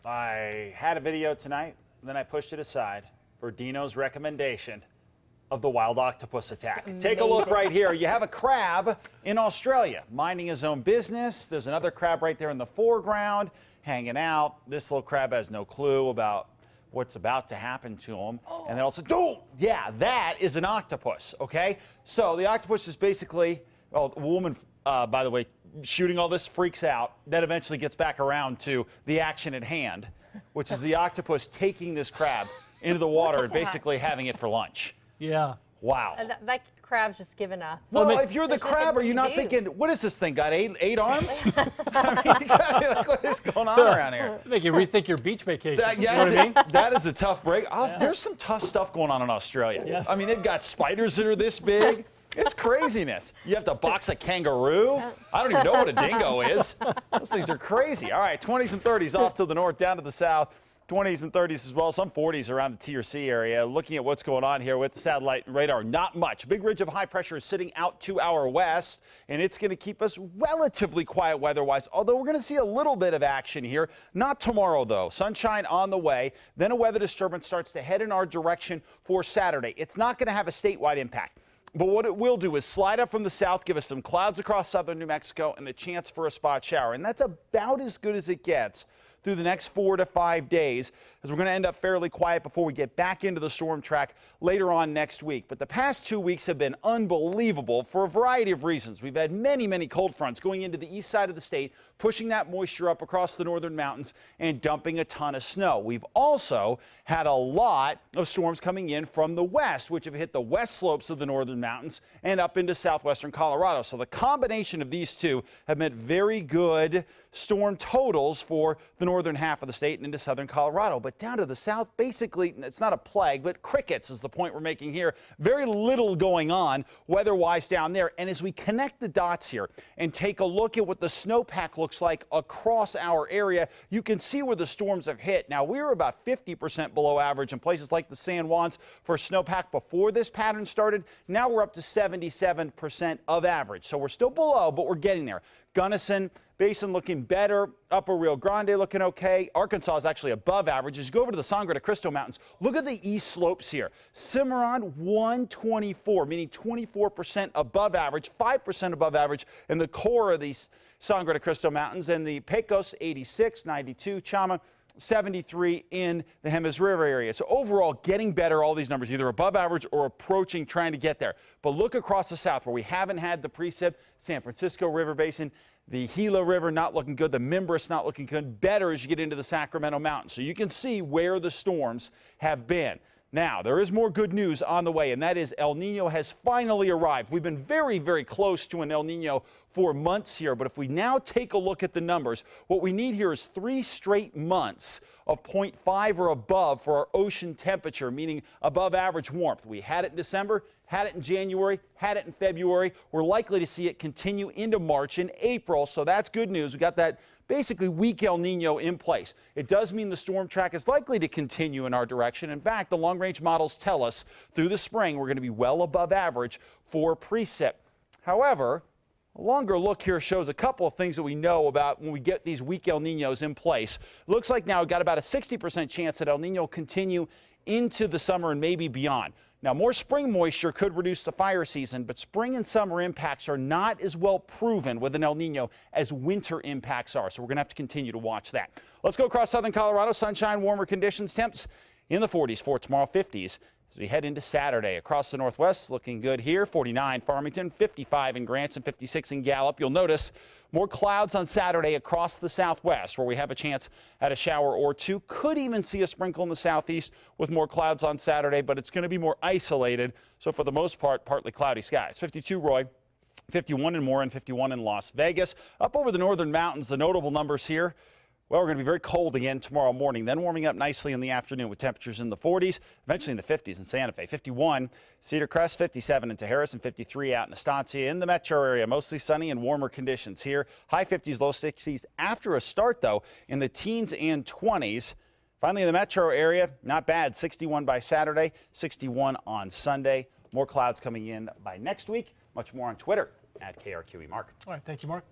I had a video tonight, then I pushed it aside for Dino's recommendation of the wild octopus attack. Take a look right here. You have a crab in Australia minding his own business. There's another crab right there in the foreground hanging out. This little crab has no clue about what's about to happen to him. And then also, oh, yeah, that is an octopus, okay? So the octopus is basically, well, the woman, by the way, shooting all this freaks out, then eventually gets back around to the action at hand, which is the octopus taking this crab into the water and basically having it for lunch. Yeah. Wow. That crab's just given up. Well, if you're the crab, are you not thinking, what is this thing, got eight arms? I mean, you gotta be like, what is going on around here? Make you rethink your beach vacation. That, you know what I mean? That is a tough break. There's some tough stuff going on in Australia. Yeah. I mean, they've got spiders that are this big. It's craziness. You have to box a kangaroo. I don't even know what a dingo is. Those things are crazy. All right, 20s and 30s off to the north, down to the south. 20s and 30s as well, some 40s around the T or C area. Looking at what's going on here with the satellite radar, not much. Big ridge of high pressure is sitting out to our west, and it's going to keep us relatively quiet weather-wise, although we're going to see a little bit of action here. Not tomorrow, though. Sunshine on the way. Then a weather disturbance starts to head in our direction for Saturday. It's not going to have a statewide impact. But what it will do is slide up from the south, give us some clouds across southern New Mexico, and the chance for a spot shower. And that's about as good as it gets through the next 4 to 5 days, as we're going to end up fairly quiet before we get back into the storm track later on next week. But the past 2 weeks have been unbelievable for a variety of reasons. We've had many cold fronts going into the east side of the state, pushing that moisture up across the northern mountains and dumping a ton of snow. We've also had a lot of storms coming in from the west, which have hit the west slopes of the northern mountains and up into southwestern Colorado. So the combination of these two have meant very good storm totals for the northern half of the state and into southern Colorado. But down to the south, basically, it's not a plague, but crickets is the point we're making here. Very little going on weather-wise down there. And as we connect the dots here and take a look at what the snowpack looks like across our area, you can see where the storms have hit. Now, we were about 50% below average in places like the San Juans for snowpack before this pattern started. Now we're up to 77% of average. So we're still below, but we're getting there. Gunnison Basin looking better. Upper Rio Grande looking okay. Arkansas is actually above average. As you go over to the Sangre de Cristo Mountains, look at the east slopes here. Cimarron 124, meaning 24% above average, 5% above average in the core of these Sangre de Cristo Mountains. And the Pecos 86, 92, Chama 73 in the Jemez River area. So overall, getting better, all these numbers, either above average or approaching, trying to get there. But look across the south where we haven't had the precip, San Francisco River Basin, the Gila River not looking good, the Mimbres not looking good, better as you get into the Sacramento Mountains. So you can see where the storms have been. Now, there is more good news on the way, and that is El Nino has finally arrived. We've been very close to an El Nino for months here, but if we now take a look at the numbers, what we need here is 3 straight months of 0.5 or above for our ocean temperature, meaning above average warmth. We had it in December, had it in January, had it in February. We're likely to see it continue into March and April, so that's good news. We got that basically weak El Nino in place. It does mean the storm track is likely to continue in our direction. In fact, the long-range models tell us through the spring we're going to be well above average for precip. However, a longer look here shows a couple of things that we know about when we get these weak El Ninos in place. Looks like now we've got about a 60% chance that El Nino will continue into the summer and maybe beyond. Now, more spring moisture could reduce the fire season, but spring and summer impacts are not as well proven with an El Nino as winter impacts are, so we're going to have to continue to watch that. Let's go across southern Colorado. Sunshine, warmer conditions, temps in the 40s for tomorrow, 50s. As we head into Saturday, across the northwest, looking good here. 49 Farmington, 55 in Grants, and 56 in Gallup. You'll notice more clouds on Saturday across the southwest, where we have a chance at a shower or two. Could even see a sprinkle in the southeast with more clouds on Saturday, but it's going to be more isolated. So for the most part, partly cloudy skies. 52 Roy, 51 in Warren, 51 in Las Vegas. Up over the northern mountains, the notable numbers here. Well, we're going to be very cold again tomorrow morning, then warming up nicely in the afternoon with temperatures in the 40s, eventually in the 50s in Santa Fe. 51 Cedar Crest, 57 in Tejeras, and 53 out in Estancia. In the metro area, mostly sunny and warmer conditions here. High 50s, low 60s after a start, though, in the teens and 20s. Finally, in the metro area, not bad. 61 by Saturday, 61 on Sunday. More clouds coming in by next week. Much more on Twitter at KRQE Mark. All right, thank you, Mark.